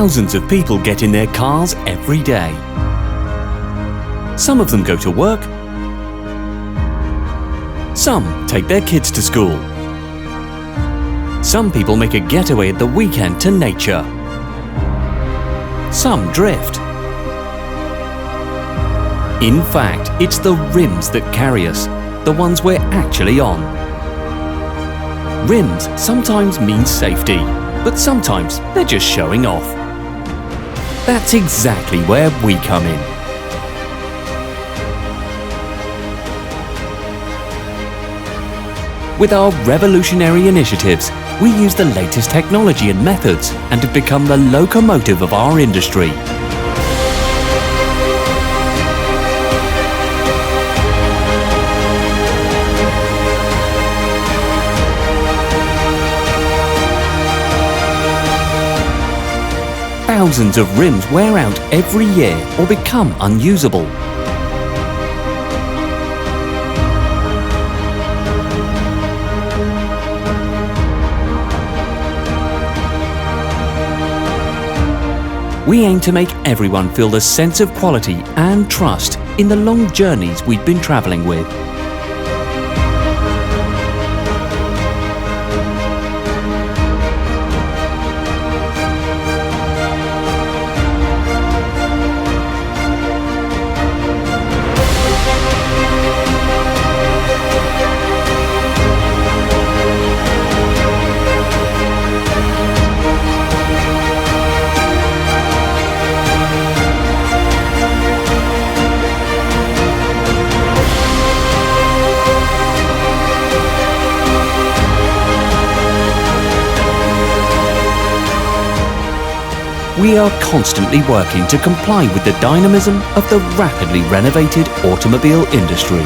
Thousands of people get in their cars every day. Some of them go to work. Some take their kids to school. Some people make a getaway at the weekend to nature. Some drift. In fact, it's the rims that carry us, the ones we're actually on. Rims sometimes mean safety, but sometimes they're just showing off. That's exactly where we come in. With our revolutionary initiatives, we use the latest technology and methods and have become the locomotive of our industry. Thousands of rims wear out every year or become unusable. We aim to make everyone feel the sense of quality and trust in the long journeys we've been travelling with. We are constantly working to comply with the dynamism of the rapidly renovated automobile industry.